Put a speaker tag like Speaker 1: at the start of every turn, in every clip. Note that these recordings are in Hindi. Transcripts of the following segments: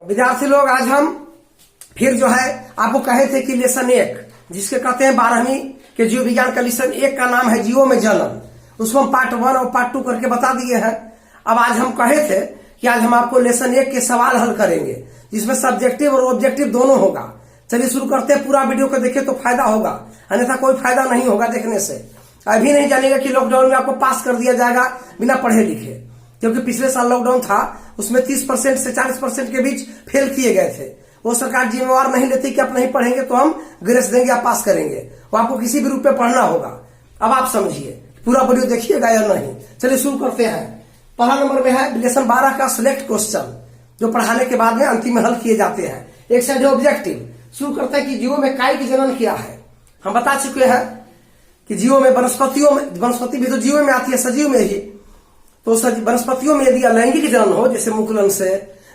Speaker 1: विद्यार्थी लोग, आज हम फिर जो है आपको कहे थे कि लेसन 1 जिसके कहते हैं 12वीं के जीव विज्ञान का लेसन 1 का नाम है जीवों में जन्म, उसको हम पार्ट 1 और पार्ट 2 करके बता दिए हैं। अब आज हम कहे थे कि आज हम आपको लेसन 1 के सवाल हल करेंगे जिसमें सब्जेक्टिव और ऑब्जेक्टिव दोनों होगा। चलिए शुरू करते हैं। पूरा वीडियो को देखें तो फायदा होगा, अन्यथा कोई फायदा नहीं होगा देखने से। अभी नहीं जानेगा कि लॉकडाउन में आपको पास कर दिया जाएगा बिना पढ़े लिखे, क्योंकि पिछले साल लॉकडाउन था, उसमें 30% से 40% के बीच फेल किए गए थे। वो सरकार जिम्मेवार नहीं लेती कि आप नहीं पढ़ेंगे तो हम ग्रेस देंगे, आप पास करेंगे। वो आपको किसी भी रूप में पढ़ना होगा। अब आप समझिए, पूरा वीडियो देखिएगा या नहीं। चलिए शुरू करते हैं। पहला नंबर में है लेसन 12 का सिलेक्ट क्वेश्चन, जो पढ़ाने के बाद में अंतिम में हल किए जाते हैं। एक साइड है ऑब्जेक्टिव। शुरू करते हैं कि जीवों में काई की जनन क्या है। हम बता चुके हैं कि जीवों में वनस्पति भी तो जीवों में आती है, सजीव में ही। तो वनस्पतियों में यदि अलैंगिक जनन हो, जैसे मुकुलन से,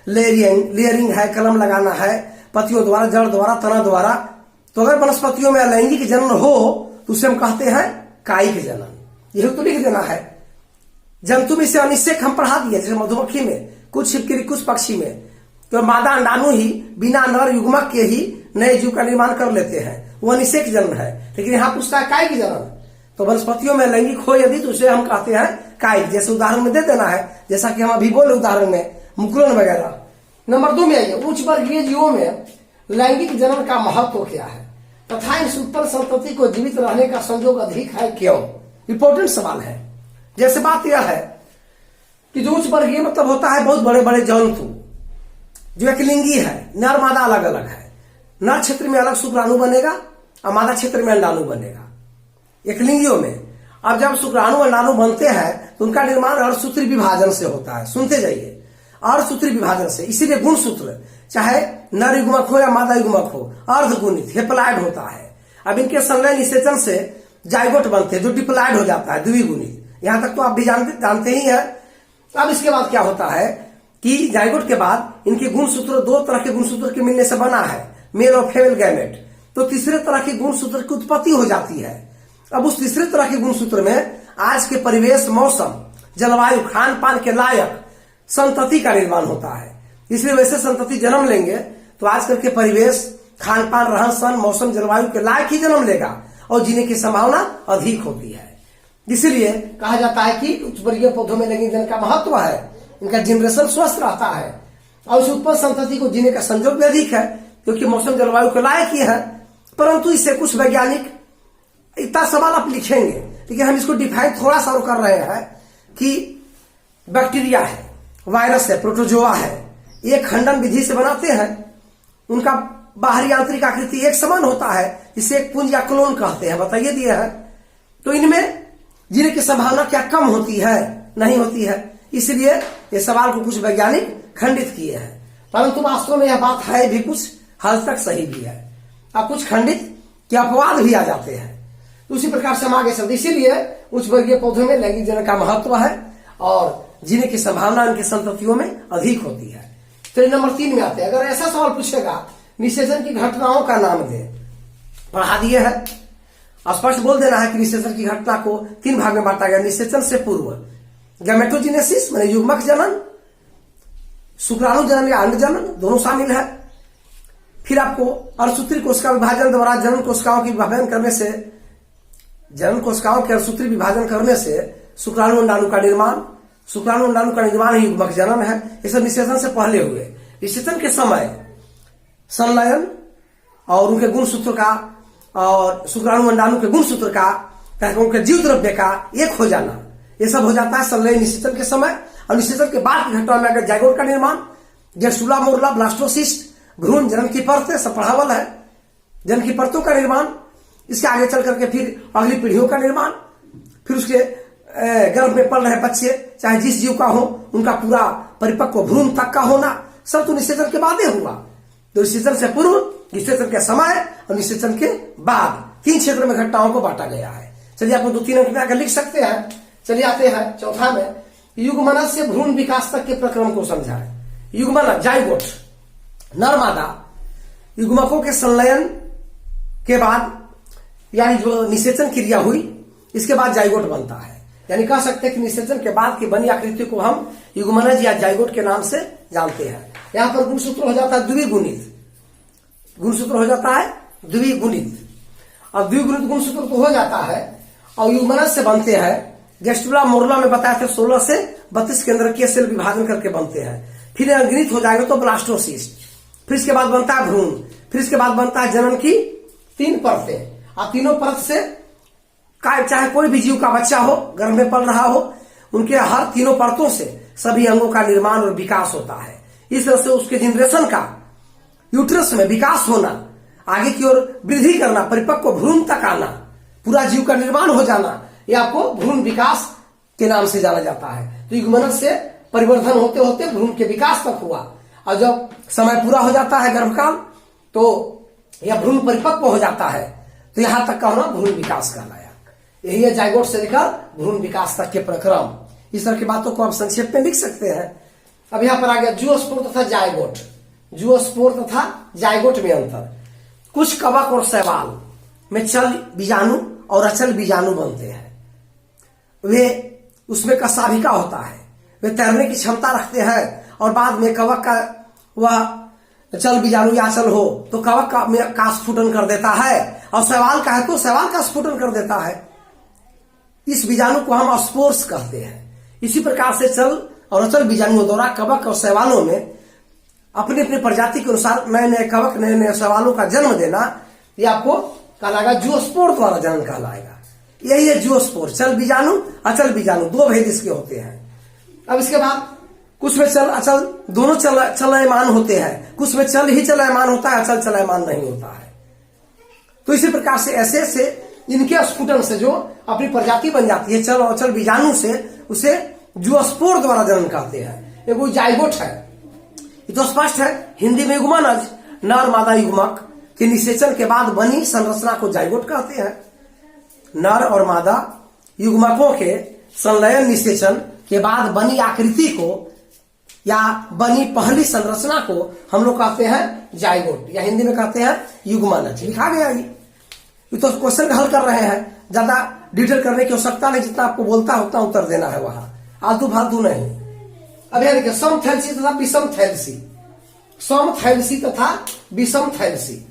Speaker 1: लेयरिंग है, कलम लगाना है, पत्तियों द्वारा, जड़ द्वारा, तना द्वारा, तो अगर वनस्पतियों में अलैंगिक जनन हो तो उसे हम कहते हैं कायिक जनन। यही तो लिख देना है। जंतु में से अनिषेक हम पढ़ा दिए, जैसे मधुमक्खी में, कुछ छिपकली, कुछ पक्षी में तो मादा अंडाणु ही बिना नर युग्मक के ही नए जीव का निर्माण कर लेते हैं, वो अनिषेक जनन है। लेकिन यहाँ पूछता है कायिक जनन। तो वनस्पतियों में लैंगिक हो यदि तो उसे हम कहते हैं कायिक। जैसे उदाहरण में दे देना है, जैसा कि हम अभी बोले उदाहरण में, मुकुलन वगैरह। नंबर 2 में आइए, उच्च वर्गीय जीवों में लैंगिक जनन का महत्व क्या है तथा इस उत्पन्न संतति को जीवित रहने का संयोग अधिक है क्यों। इंपॉर्टेंट सवाल है। जैसे बात यह है कि जो उच्च वर्गीय मतलब होता है बहुत बड़े बड़े जंतु, जो एक लिंगी है, नर मादा अलग अलग है। नर क्षेत्र में अलग शुक्राणु बनेगा और मादा क्षेत्र में अंडाणु बनेगा, एक लिंगियों में। अब जब शुक्राणु अंडाणु बनते हैं तो उनका निर्माण अर्धसूत्री विभाजन से होता है। सुनते जाइए, अर्धसूत्री विभाजन से। इसीलिए गुणसूत्र चाहे नर युग्मक हो या मादा युग्मक हो, अर्धगुणित हेप्लॉइड होता है। अब इनके संलयन निषेचन से जाइगोट बनते हैं, जो डिप्लॉइड हो जाता है, द्विगुणित। यहां तक तो आप भी जानते ही हैं। अब इसके बाद क्या होता है कि जाइगोट के बाद इनके गुणसूत्र 2 तरह के गुणसूत्र के मिलने से बना है, मेल और फीमेल गैमेट। तो तीसरे तरह के गुणसूत्र की उत्पत्ति हो जाती है। अब उस तीसरे तरह के गुणसूत्र में आज के परिवेश, मौसम, जलवायु, खान पान के लायक संतति का निर्माण होता है। इसलिए वैसे संतति जन्म लेंगे तो आजकल के परिवेश, खान पान, रहन सहन, मौसम, जलवायु के लायक ही जन्म लेगा और जीने की संभावना अधिक होती है। इसलिए कहा जाता है कि उच्च वर्गीय पौधों में लैंगिक जनन का महत्व है। इनका जनरेशन स्वस्थ रहता है और उस उत्पन्न संतति को जीने का संयोग भी अधिक है, क्योंकि मौसम जलवायु के लायक ही है। परंतु इससे कुछ वैज्ञानिक, इतना सवाल आप लिखेंगे लेकिन हम इसको डिफाइन थोड़ा सा कर रहे हैं कि बैक्टीरिया है, वायरस है, प्रोटोजोआ है, एक खंडन विधि से बनाते हैं। उनका बाहरी आंतरिक आकृति एक समान होता है, जिसे एक पुंज या क्लोन कहते हैं, बताइए दिए है। तो इनमें जीने की संभावना क्या कम होती है? नहीं होती है। इसलिए ये सवाल को कुछ वैज्ञानिक खंडित किए हैं, परंतु वास्तव में यह बात है भी कुछ हद तक सही भी है। अब कुछ खंडित के अपवाद भी आ जाते हैं। उसी प्रकार से हम आगे चलते। इसीलिए उच्च वर्गीय पौधों में लैंगिक जनन का महत्व है और जीने की संभावना इनकी संततियों में अधिक होती है। तो नंबर 3 में आते हैं। अगर ऐसा सवाल पूछेगा, निषेचन की घटनाओं का नाम दे, पढ़ा दिए है। स्पष्ट बोल देना है कि निषेचन की घटना को 3 भाग में बांटा गया। निषेचन से पूर्व गैमेटोजेनेसिस माने युग्मक जनन, शुक्राणु जनन या अंड जनन, दोनों शामिल है। फिर आपको अर्धसूत्री कोशिका विभाजन द्वारा जनन कोशिकाओं की विभाजन करने से, जनन कोशिकाओं के अर्धसूत्री विभाजन करने से शुक्राणु अंडाणु का निर्माण, शुक्राणु अंडाणु का निर्माण ही युग्मक जनन है। ये सब निषेचन से पहले हुए। निषेचन के समय संलयन और उनके गुणसूत्र का और शुक्राणु अंडाणु के गुणसूत्र का, उनके जीव द्रव्य का एक हो जाना, ये सब हो जाता है संलयन निषेचन के समय। और निषेचन के बाद की घटना में अगर जाइगोट का निर्माण, गेस्टुला, मोरला, ब्लास्टोसिस्ट, भ्रूण, जनन की परतें, सब पढ़ावल है। जनन की परतों का निर्माण, इसके आगे चल करके फिर अगली पीढ़ियों का निर्माण, फिर उसके गर्भ में पल रहे बच्चे, चाहे जिस जीव का हो, उनका पूरा परिपक्व भ्रूण तक का होना, सब तो निषेचन के बाद ही हुआ। तो निषेचन से पूर्व, निषेचन के समय और निषेचन के बाद 3 क्षेत्र में घटनाओं को बांटा गया है। चलिए आपको 2-3 अंक में आकर लिख सकते हैं। चलिए आते हैं चौथा में, युग्मनज से भ्रूण विकास तक के प्रक्रम को समझाएं। युग्मनज, जाइगोट, नर मादा युग्मकों के संलयन के बाद, यानी जो निषेचन क्रिया हुई, इसके बाद जाइगोट बनता है। यानी कह सकते हैं कि निषेचन के बाद की बनी आकृति को हम युग्मनज या जाइगोट के नाम से जानते हैं। यहां पर गुणसूत्र हो जाता है द्विगुणित, गुणसूत्र हो जाता है द्विगुणित। अब द्विगुणित गुणसूत्र तो हो जाता है और युग्मनज से बनते हैं। गेस्टुला मोरला में बताया था 16 से 32 केंद्रकीय सेल विभाजन करके बनते हैं। फिर अंगनित हो जाएगा तो ब्लास्टोसिस्ट, फिर इसके बाद बनता है भ्रूण, फिर इसके बाद बनता है जनन की 3 परतें। और तीनों परत से चाहे कोई भी जीव का बच्चा हो, गर्भ में पल रहा हो, उनके हर तीनों परतों से सभी अंगों का निर्माण और विकास होता है। इस तरह से उसके जनरेशन का यूट्रस में विकास होना, आगे की ओर वृद्धि करना, परिपक्व भ्रूण तक आना, पूरा जीव का निर्माण हो जाना, यह आपको भ्रूण विकास के नाम से जाना जाता है। तो युग्मनज से परिवर्धन होते होते भ्रूण के विकास तक हुआ और जब समय पूरा हो जाता है गर्भकाल तो यह भ्रूण परिपक्व हो जाता है, तो यहां तक का होना भ्रूण विकास कहलाया। यही है जाइगोट से लेकर भ्रूण विकास तक के प्रक्रम। इस तरह की बातों को आप संक्षेप में लिख सकते हैं। अब यहां पर आ गया जूओस्पोर तथा जाइगोट। जूओस्पोर तथा जाइगोट में अंतर। कुछ कवक और शैवाल में चल बीजाणु और अचल बीजाणु बनते हैं। वे उसमें कशाभिका होता है, वे तैरने की क्षमता रखते हैं और बाद में कवक का वह चल बीजाणु या अचल हो तो कवक का स्फुटन कर देता है, और शैवाल का है तो शैवाल का स्फुटन कर देता है। इस बीजाणु को हम स्पोर्स कहते हैं। इसी प्रकार से चल और अचल बीजाणुओं द्वारा कवक और शैवालों में अपनी अपनी प्रजाति के अनुसार नए नए कवक, नए नए शैवालों का जन्म देना, ये आपको कहलाएगा जूओस्पोर द्वारा जन्म कहलाएगा। यही है जूओस्पोर, चल बीजाणु अचल बीजाणु, 2 भेद इसके होते हैं। अब इसके बाद कुछ में चल अचल दोनों चलायमान होते हैं, कुछ में चल ही चलायमान होता है, अचल चलायमान नहीं होता है। तो इसी प्रकार से ऐसे से इनके स्फुटन से जो अपनी प्रजाति बन जाती है चल और अचल बीजाणु से, उसे जूओस्पोर द्वारा जन्म कहते हैं। एक वो जाइगोट है, ये तो स्पष्ट है। हिंदी में युग्मनज नर मादा युग्मक के निषेचन के बाद बनी संरचना को जाइगोट कहते हैं। नर और मादा युग्मकों के संलयन निषेचन के बाद बनी आकृति को या बनी पहली संरचना को हम लोग कहते हैं जाइगोट, या हिंदी में कहते हैं युग्मनज। लिखा गया ये तो क्वेश्चन का हल कर रहे हैं, ज्यादा डिटेल करने की आवश्यकता नहीं, जितना आपको बोलता है उतना उत्तर देना है, वहां आलतू फालतू नहीं। अब यह देखिए समथैलेसी तथा विषम थैलेसी, समथैलेसी तथा विषम थैलेसी।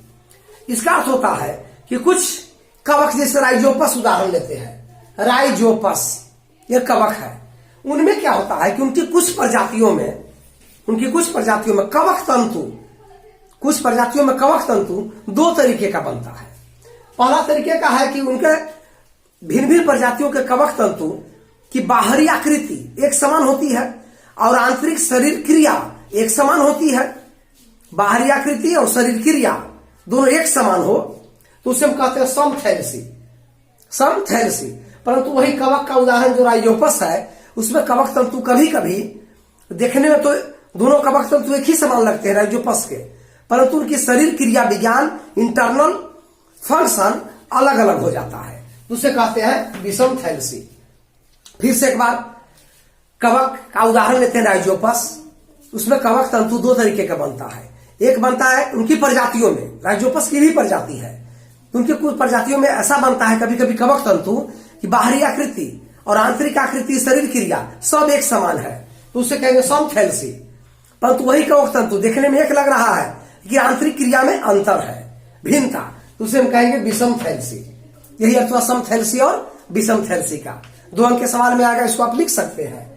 Speaker 1: इसका अर्थ होता है कि कुछ कवक जैसे राइजोपस उदाहरण लेते हैं, राइजोपस ये कवक है, उनमें क्या होता है कि उनकी कुछ प्रजातियों में कवक तंतु, कुछ प्रजातियों में कवक तंतु 2 तरीके का बनता है। पहला तरीके का है कि उनके भिन्न भिन्न प्रजातियों के कवक तंतु की बाहरी आकृति एक समान होती है और आंतरिक शरीर क्रिया एक समान होती है। बाहरी आकृति और शरीर क्रिया दोनों एक समान हो तो उसे हम कहते हैं समथैलेसी, समथैलेसी। परंतु वही कवक का उदाहरण जो राइजोपस है, उसमें कवक तंतु कभी कभी देखने में तो दोनों कवक तंतु एक ही समान लगते हैं राइजोपस के, परंतु उनकी शरीर क्रिया विज्ञान, इंटरनल फंक्शन अलग अलग हो जाता है, उसे कहते हैं विषम थैलेसी। फिर से एक बार कवक का उदाहरण लेते हैं राइजोपस, उसमें कवक तंतु 2 तरीके का बनता है। एक बनता है उनकी प्रजातियों में, राइजोपस की भी प्रजाति है, उनके कुछ प्रजातियों में ऐसा बनता है कभी कभी कवक तंतु की बाहरी आकृति और आंतरिक आकृति, शरीर क्रिया सब एक समान है, तो उसे कहेंगे समथैलेसी। परंतु वही कवक तंतु देखने में एक लग रहा है कि आंतरिक क्रिया में अंतर है, भिन्नता, तो उसे हम कहेंगे विषम थैलेसी। यही अर्थ हुआ समथैलेसी और विषम थैलेसी का। 2 अंक के सवाल में आएगा, इसको आप लिख सकते हैं।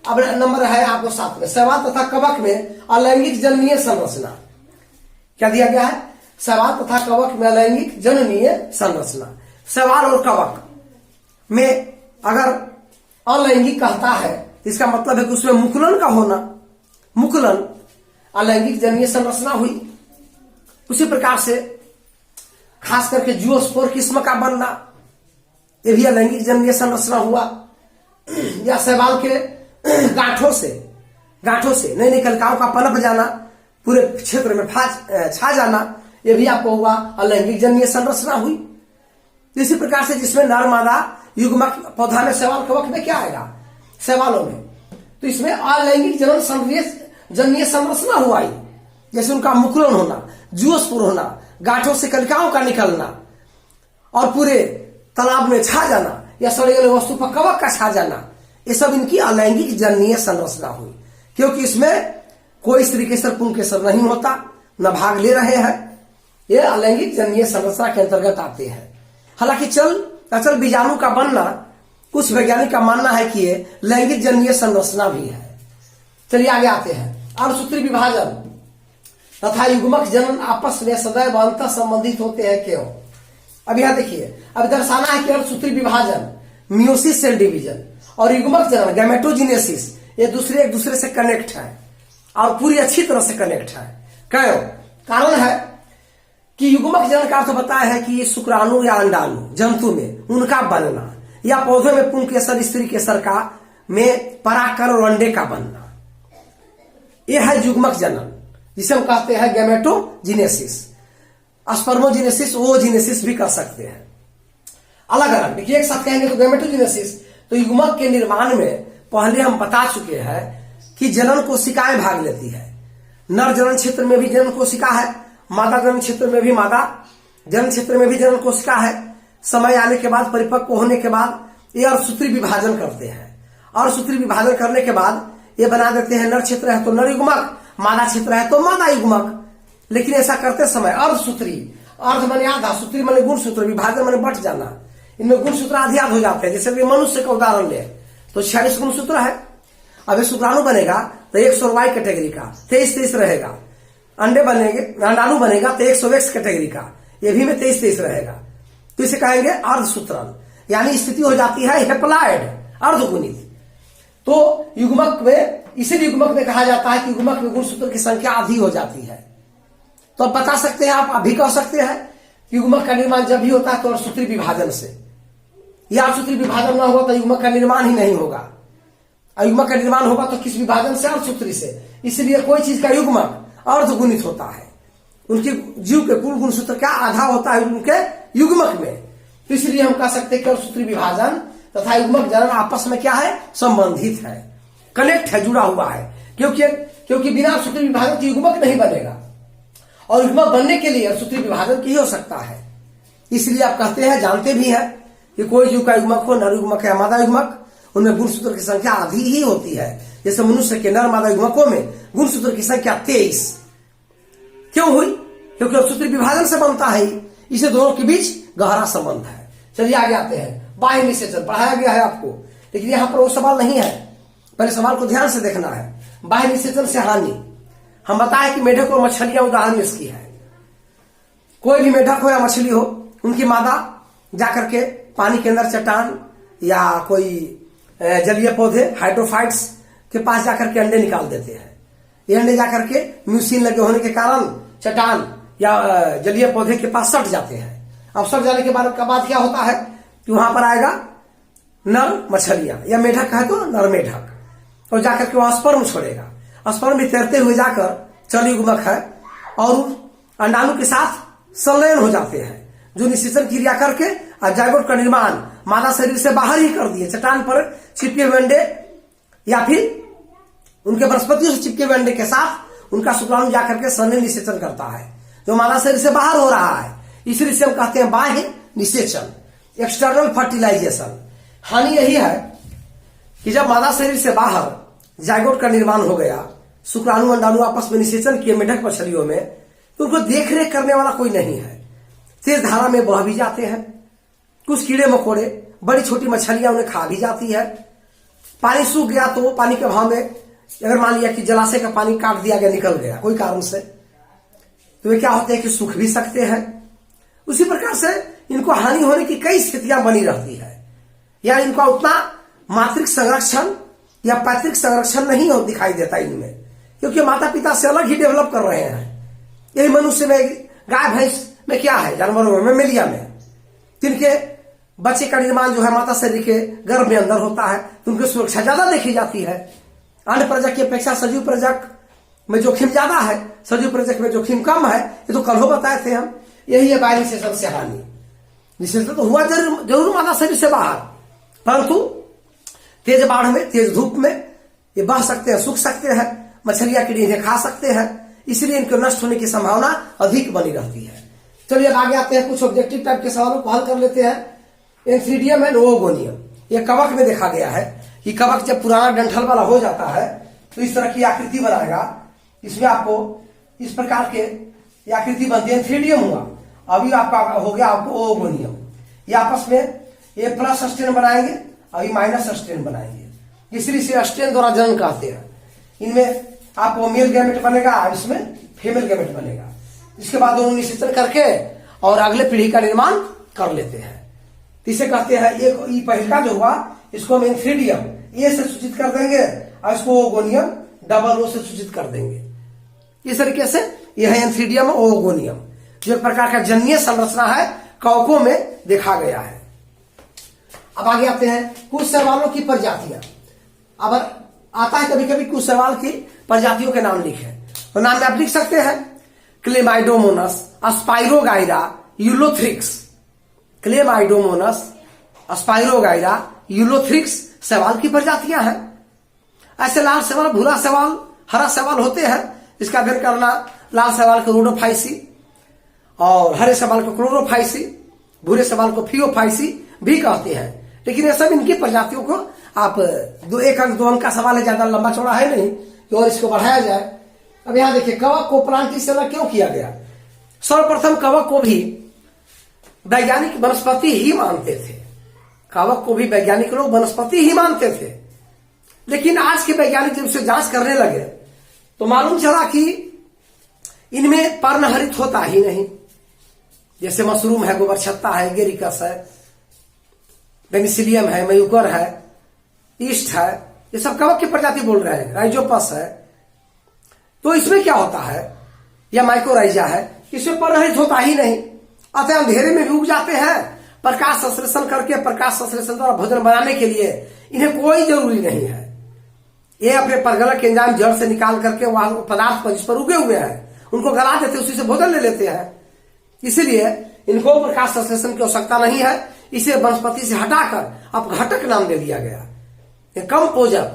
Speaker 1: अब नंबर है आपको 7 में, शैवाल तथा कवक में अलैंगिक जननीय संरचना। क्या दिया गया है? शैवाल तथा कवक में अलैंगिक जननीय संरचना। शैवाल और कवक में अगर अलैंगिक कहता है इसका मतलब है कि उसमें मुकुलन का होना, मुकुलन अलैंगिक जननीय संरचना हुई। उसी प्रकार से खास करके जूओस्पोर किस्म का बनना, यह भी अलैंगिक जननीय संरचना हुआ। या शैवाल के गांठों से नई नई कलिकाओं का पनप जाना, पूरे क्षेत्र में छा जाना, यह भी आपको हुआ अलैंगिक जननीय संरचना हुई। इसी प्रकार से जिसमें नर मादा युग्मक पौधा में, शैवाल कवक में क्या आएगा? शैवालों में, तो इसमें अलैंगिक जननीय संरचना हुआ ही, जैसे उनका मुकुलन होना, जूओस्पोर होना, गांठों से कलिकाओं का निकलना और पूरे तालाब में छा जाना या सड़े गले वस्तु पर कवक का छा जाना, ये सब इनकी अलैंगिक जननीय संरचना हुई, क्योंकि इसमें कोई स्त्री केसर पुंकेसर नहीं होता, न भाग ले रहे हैं। ये अलैंगिक जन्य संरचना के अंतर्गत आते हैं। हालांकि अचल बीजाणु का बनना कुछ वैज्ञानिक का मानना है कि ये लैंगिक जन्य संरचना भी है। चलिए आगे आते हैं। अर्धसूत्री विभाजन तथा युग्मक जनन आपस में सदैव अंतः संबंधित होते हैं क्यों? अब यहां देखिए, अब दर्शाना है कि अर्धसूत्री विभाजन, मियोसिस सेल डिवीजन और युग्मक जनन गैमेटोजेनेसिस ये एक दूसरे से कनेक्ट है और पूरी अच्छी तरह से कनेक्ट है। क्यों? कारण है कि युग्मक जनन का अर्थ बताया है कि शुक्राणु या अंडाणु जंतु में उनका बनना या पौधे में पुंकेसर स्त्री केसर का में परागकण और अंडे का बनना, यह है युग्मक जनन, जिसे हम कहते हैं गैमेटोजेनेसिस। स्पर्मोजेनेसिस, ओजेनेसिस भी कर सकते हैं, अलग अलग। देखिए एक साथ कहेंगे तो गैमेटोजेनेसिस, तो युग्मक के निर्माण में पहले हम बता चुके हैं कि जनन कोशिकाएं भाग लेती है। नर जनन क्षेत्र में भी जनन कोशिका है, मादा जनन क्षेत्र में भी जनन कोशिका है। समय आने के बाद, परिपक्व होने के बाद ये अर्धसूत्री विभाजन करते हैं। अर्धसूत्री विभाजन करने के बाद ये बना देते हैं, नर क्षेत्र है तो नर युग्मक, मादा क्षेत्र है तो मादा युग्मक। लेकिन ऐसा करते समय अर्धसूत्री, अर्ध माने आधा, सूत्री माने गुणसूत्र, विभाजन माने बट जाना, इनमें गुणसूत्र आधी आध हो जाते हैं। जैसे मनुष्य का उदाहरण ले तो 46 गुणसूत्र है। अब ये शुक्राणु बनेगा तो 100Y कैटेगरी का 23 रहेगा। अंडे बनेंगे, अंडाणु बनेगा तो 100X कैटेगरी का, ये भी में 23 रहेगा। तो इसे कहेंगे अर्धसूत्रण, यानी स्थिति हो जाती है हेप्लॉइड, अर्धगुणित। तो युग्मक में, इसीलिए युग्मक में कहा जाता है कि युग्मक में गुणसूत्र की संख्या आधी हो जाती है। तो अब बता सकते हैं, आप अभी कह सकते हैं युग्मक का निर्माण जब भी होता है तो अर्धसूत्री विभाजन से, या अर्धसूत्री विभाजन ना होगा तो युग्मक का निर्माण ही नहीं होगा। युग्मक का निर्माण होगा तो किस विभाजन से? अर्धसूत्री से। इसलिए कोई चीज का युग्मक अर्धगुणित होता है, उनकी जीव के कुल गुणसूत्र का आधा होता है उनके युग्मक में। तो इसलिए हम कह सकते हैं कि अर्धसूत्री विभाजन तथा युग्मक जनन आपस में क्या है? संबंधित है, कनेक्ट है, जुड़ा हुआ है। क्योंकि बिना अर्धसूत्री विभाजन के युग्मक नहीं बनेगा, और युग्मक बनने के लिए अर्धसूत्री विभाजन की हो सकता है। इसलिए आप कहते हैं, जानते भी हैं कि कोई जीव का युग्मक हो, नर युग्मक या मादा युग्मक, उनमें गुणसूत्र की संख्या आधी ही होती है। जैसे मनुष्य के नर मादा युग्मकों में गुणसूत्र की संख्या 23 क्यों हुई? क्योंकि अर्धसूत्री विभाजन से बनता है, इसे दोनों के बीच गहरा संबंध है। चलिए आगे आते हैं। बाह्य निषेचन पढ़ाया गया है आपको, लेकिन यहां पर वो सवाल नहीं है, पहले सवाल को ध्यान से देखना है। बाह्य निषेचन से हानि, हम बताएं कि मेढक और मछलियां उदाहरण इसकी है। कोई भी मेढक हो या मछली हो, उनकी मादा जाकर के पानी के अंदर चट्टान या कोई जलीय पौधे हाइड्रोफाइट्स के पास जाकर के अंडे निकाल देते हैं। ये अंडे जाकर के म्यूसिन लगे होने के कारण चट्टान या जलीय पौधे के पास सट जाते हैं। अब सट जाने के बाद क्या होता है कि वहां पर आएगा नर मछलियां, या मेढक है तो नर मेढक, और जाकर के वहां स्पर्म छोड़ेगा। स्पर्म भी तैरते हुए जाकर, चल युग्मक है, और अंडाणु के साथ संलयन हो जाते हैं, जो निषेचन क्रिया करके जायगोट का निर्माण मादा शरीर से बाहर ही कर दिए। चट्टान पर चिपके हुए अंडे या फिर उनके वनस्पतियों से चिपके हुए अंडे के साथ उनका शुक्राणु जाकर के संलयन निषेचन करता है, जो मादा शरीर से बाहर हो रहा है। इसलिए हम कहते हैं बाह्य निषेचन, एक्सटर्नल फर्टिलाइजेशन। हानि यही है कि जब मादा शरीर से बाहर जायगोट का निर्माण हो गया, शुक्राणु अंडाणु आपस में निषेचन किए मेढक मछलियों में, तो उनको देख रेख करने वाला कोई नहीं है। तेज धारा में बह भी जाते हैं, कुछ कीड़े मकोड़े, बड़ी छोटी मछलियां उन्हें खा भी जाती है। पानी सूख गया तो पानी के भाव में, अगर मान लिया कि जलाशय का पानी काट दिया गया, निकल गया कोई कारण से, तो वे क्या होते हैं कि सूख भी सकते हैं। उसी प्रकार से इनको हानि होने की कई स्थितियां बनी रहती है, या इनका उतना मातृक संरक्षण या पैतृक संरक्षण नहीं दिखाई देता इनमें, क्योंकि माता पिता से अलग ही डेवलप कर रहे हैं। यही मनुष्य में, गाय भैंस में क्या है, जानवरों में, मेलिया में, जिनके बच्चे का निर्माण जो है माता शरीर के गर्भ में अंदर होता है, तो उनकी सुरक्षा ज्यादा देखी जाती है। अन्य प्रजक की अपेक्षा सजीव प्रजक में जोखिम ज्यादा है, सजीव प्रजक में जोखिम कम है। ये तो कल हो बताए थे हम। यही है बाह्य निषेचन से हानि। निषेचन तो हुआ जरूर मादा शरीर से बाहर, परंतु तेज बाढ़ में, तेज धूप में ये बह सकते हैं, सूख सकते हैं, मछलियां कीड़े इन्हें खा सकते हैं, इसलिए इनके नष्ट होने की संभावना अधिक बनी रहती है। चलिए अब आगे आते हैं, कुछ ऑब्जेक्टिव टाइप के सवालों को हल कर लेते हैं। एंथ्रीडियम एंड ओगोनियम, ये कवक में देखा गया है कि कवक जब पुराना डंठल वाला हो जाता है तो इस तरह की आकृति बनाएगा, इसमें आपको इस प्रकार के ये आकृति बनती है, थ्रीडियम हुआ। अभी आपका हो गया आपको ओगोनियम। ये आपस में ये प्लस स्ट्रेन बनाएंगे, अभी माइनस स्ट्रेन बनाएंगे, इसलिए इसे स्ट्रेन द्वारा जनन कहते हैं। इनमें आपको मेल गैमेट बनेगा, इसमें फीमेल गैमेट बनेगा। इसके बाद दोनों निषेचन करके और अगले पीढ़ी का निर्माण कर लेते हैं। इसे कहते हैं एक पहला जो हुआ इसको हम एंथ्रीडियम ए से सूचित कर देंगे और इसको ओगोनियम डबल ओ से सूचित कर देंगे। इस तरीके से यह है एंथ्रीडियम और ओगोनियम, जो एक प्रकार का जन्य संरचना है, कवकों में देखा गया है। अब आगे आते हैं कुछ शैवालों की प्रजातियां। अब आता है कभी कभी कुछ शैवाल की प्रजातियों के नाम लिखे, तो नाम में आप लिख सकते हैं Chlamydomonas, spirogyra, Ulothrix. Chlamydomonas, spirogyra, Ulothrix शैवाल की प्रजातियां हैं। ऐसे लाल शैवाल, भूरा शैवाल, हरा शैवाल होते हैं। इसका अध्ययन करना, लाल शैवाल को रोडोफाइसी और हरे शैवाल को क्लोरोफाइसी, भूरे शैवाल को फियोफाइसी भी कहते हैं। लेकिन ये सब इनकी प्रजातियों को आप एक अंक 2 अंक का सवाल है, ज्यादा लंबा चौड़ा है नहीं, और इसको बढ़ाया जाए। अब यहां देखिए कवक को प्लांटिस से क्यों किया गया। सर्वप्रथम कवक को भी वैज्ञानिक वनस्पति ही मानते थे। कवक को भी वैज्ञानिक लोग वनस्पति ही मानते थे। लेकिन आज के वैज्ञानिक जब उसे जांच करने लगे तो मालूम चला कि इनमें पर्णहरित होता ही नहीं। जैसे मशरूम है, गोबर छत्ता है, गेरिकस है, पेनिसिलियम है, मयूकर है, ईस्ट है, ये सब कवक की प्रजाति बोल रहे हैं। राइजोपस है, तो इसमें क्या होता है, यह माइकोराइजा है, इसमें पर्णहरित होता ही नहीं। अतः अंधेरे में भी उग जाते हैं। प्रकाश संश्लेषण करके, प्रकाश संश्लेषण द्वारा भोजन बनाने के लिए इन्हें कोई जरूरी नहीं है। ये अपने परगलक एंजाइम जड़ से निकाल करके वहां पदार्थ पर जिस पर उगे हुए हैं उनको गला देते, उसी से भोजन ले लेते हैं। इसलिए इनको प्रकाश संश्लेषण की आवश्यकता नहीं है। इसे वनस्पति से हटाकर अब घटक नाम दे दिया गया। ये कंपोजर,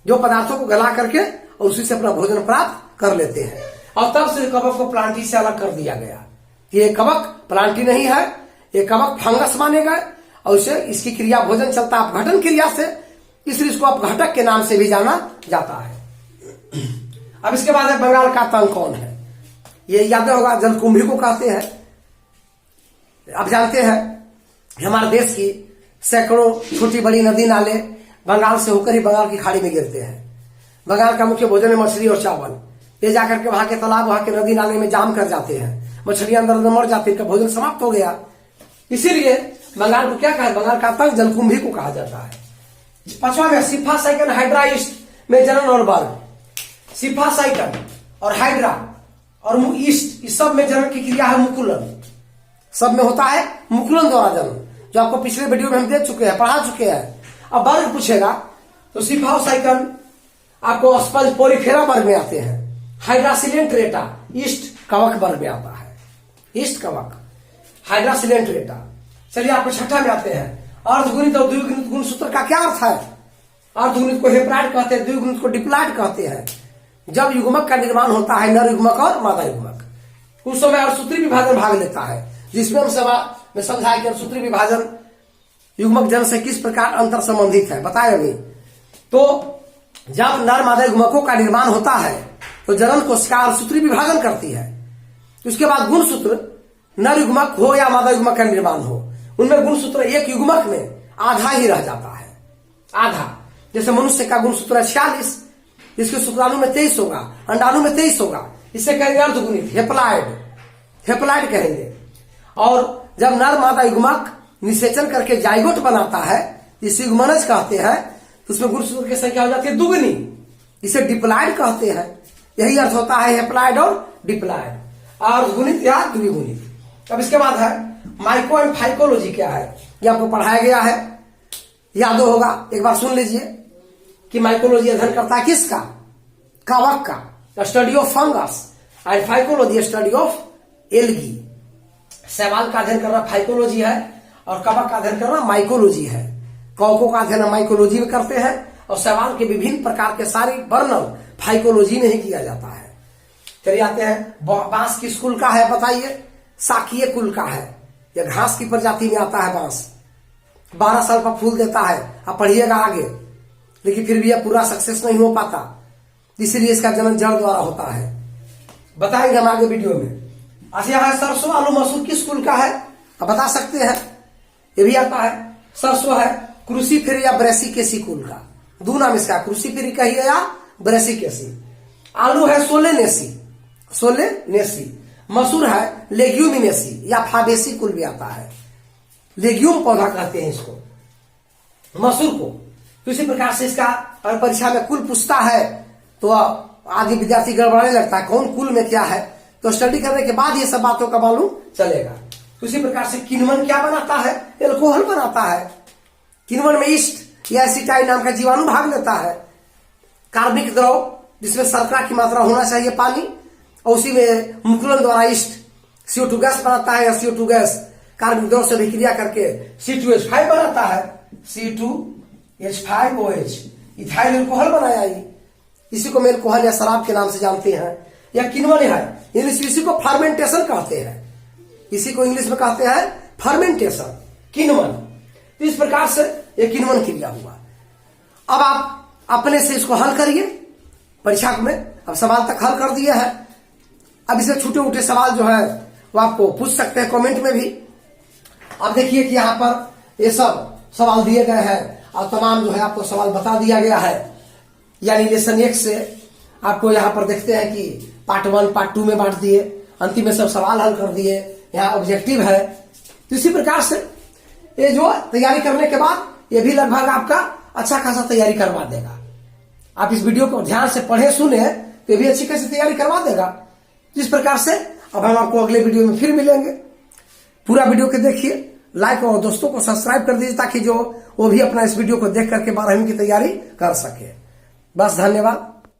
Speaker 1: जो पदार्थों को गला करके और उसी से अपना भोजन प्राप्त कर लेते हैं। और तब से कवक को प्लांटी से अलग कर दिया गया। ये कवक प्लांटी नहीं है, ये कवक फंगस माने गए और इसे इसकी क्रिया भोजन चलता है अपघटन क्रिया से, इसलिए इसको अपघटक के नाम से भी जाना जाता है। अब इसके बाद है बंगाल का तंग कौन है। ये याद होगा, जलकुंभी को कहते हैं। आप जानते हैं हमारे देश की सैकड़ों छोटी बड़ी नदी नाले बंगाल से होकर ही बंगाल की खाड़ी में गिरते हैं। बंगाल का मुख्य भोजन है मछली और चावल। ये जाकर के वहां के तालाब, वहां के नदी नाले में जाम कर जाते हैं, मछलियां अंदर अंदर मर जाती है, इनका भोजन समाप्त हो गया। इसीलिए बंगाल को क्या कहा, बंगाल का तंग जलकुंभी को कहा जाता है। 5वां में सिफासाइकन हाइड्राइस्ट में जनन और वर्ग। सिफासाइकन और हाइड्रा और ईस्ट, इस सब में जनन की क्रिया है मुकुलन। सब में होता है मुकुलन द्वारा जनन, जो आपको पिछले वीडियो में हम देख चुके हैं, पढ़ा चुके हैं। अब वर्ग पूछेगा तो सिफासाइकन आपको स्पंज पोरिफेरा वर्ग में आते हैं। हाइड्रासिलेंट्रेटा ईस्ट कवक वर्ग में आता है। ईस्ट कवक, हाइड्रासिलेंट्रेटा। चलिए आपको छठा में आते हैं। अर्धगुणित और द्विगुणित गुणसूत्र का क्या अर्थ है। अर्धगुणित को हेप्लाइड कहते हैं, द्विगुणित को डिप्लाइड कहते हैं। जब युग्मक का निर्माण होता है, नर युग्मक और मादा युग्मक, उस समय अर्धसूत्री विभाजन भाग लेता है, जिसमें हम सभा में समझाया कि अर्धसूत्री विभाजन युग्मक जन से किस प्रकार अंतर संबंधित है, बताए अभी। तो जब नर मादा युग्मकों का निर्माण होता है तो जनन कोशिका अर्धसूत्री विभाजन करती है। उसके बाद गुणसूत्र, नर युग्मक हो या मादा युग्मक का निर्माण हो, उनमें गुणसूत्र एक युग्मक में आधा ही रह जाता है, आधा। जैसे मनुष्य का गुणसूत्र है 46, इसके शुक्राणु में 23 होगा, अंडाणु में 23 होगा, इसे कहेंगे अर्धगुणित, हेप्लाइड, हेप्लाइड कहेंगे। और जब नर मादा युग्मक निषेचन करके जाइगोट बनाता है, जिसे युग्मनज कहते हैं, तो उसमें गुणसूत्र की संख्या हो जाती है दुगनी, इसे डिप्लाइड कहते हैं। यही अर्थ होता है हेप्लाइड और डिप्लाइड, अर्धगुणित या द्विगुणित। अब इसके बाद है माइको एंड फाइकोलॉजी क्या है, ये आपको पढ़ाया गया है, याद होगा। एक बार सुन लीजिए कि माइकोलॉजी अध्ययन करता है किसका, कवक का, study of fungus, and phycology study of algae. शैवाल का अध्ययन करना फाइकोलॉजी है और कवक का अध्ययन करना माइकोलॉजी है। कवकों का अध्ययन माइकोलॉजी में करते हैं और शैवाल के विभिन्न प्रकार के सारे वर्णन फाइकोलॉजी में ही किया जाता है। चलिए आते हैं, बांस किस कुल का है बताइए, शाकीय कुल का है। यह घास की प्रजाति में आता है बांस। 12 साल पर फूल देता है, आप पढ़िएगा आगे, लेकिन फिर भी यह पूरा सक्सेस नहीं हो पाता। इसीलिए इसका जन्म जड़ द्वारा होता है, बताएंगे हम आगे वीडियो में। अच्छा यहाँ सरसों आलू मसूर किस कुल का है आप बता सकते हैं, ये भी आता है। सरसों है क्रूसीफेरी या ब्रेसिकेसी कुल का, दो नाम इसका, क्रूसीफेरी कहिए या ब्रेसिकेसी। आलू है सोलेनेसी, सोलेनेसी। मसूर है लेग्यूमिनेसी या फाबेसी कुल भी आता है, लेग्यूम पौधा कहते हैं इसको मसूर को। तो इसी प्रकार से इसका अगर परीक्षा में कुल पूछता है तो आगे विद्यार्थी गड़बड़ाने लगता है कौन कुल में क्या है, तो स्टडी करने के बाद ये सब बातों का मालूम चलेगा। तो इसी प्रकार से किण्वन क्या बनाता है, एल्कोहल बनाता है। किण्वन में ईस्ट या एसिटाइल नाम का जीवाणु भाग लेता है। कार्बनिक द्रव जिसमें शर्करा की मात्रा होना चाहिए पानी, और उसी में मुकुलन द्वारा ईस्ट CO2 गैस बनाता है, या CO2 गैस कार्बनिक द्रव से विक्रिया करके C2H5 बनाता है, C2H5OH, इथाइल एल्कोहल बनाया। इसी को एल्कोहल या शराब के नाम से जानते हैं। या किण्वन है, इसी को फर्मेंटेशन कहते हैं, इसी को इंग्लिश में कहते हैं फर्मेंटेशन, किण्वन। तो इस प्रकार से ये किण्वन क्रिया हुआ। अब आप अपने से इसको हल करिए परीक्षा में। अब सवाल तक हल कर दिए हैं, अब इसे छोटे मोटे सवाल जो है वो आपको पूछ सकते हैं कमेंट में भी। अब देखिए कि यहाँ पर ये सब सवाल दिए गए हैं और तमाम जो है आपको सवाल बता दिया गया है। यानी लेसन 1 से आपको यहाँ पर देखते हैं कि पार्ट 1 पार्ट 2 में बांट दिए, अंतिम में सब सवाल हल कर दिए, यहाँ ऑब्जेक्टिव है। तो इसी प्रकार से ये जो तैयारी करने के बाद ये भी लगभग आपका अच्छा खासा तैयारी करवा देगा। आप इस वीडियो को ध्यान से पढ़े सुने तो ये भी अच्छी खासी तैयारी करवा देगा। इस प्रकार से अब हम आपको अगले वीडियो में फिर मिलेंगे। पूरा वीडियो को देखिए, लाइक और दोस्तों को सब्सक्राइब कर दीजिए ताकि जो वो भी अपना इस वीडियो को देख करके 12वीं की तैयारी कर सके। बस धन्यवाद।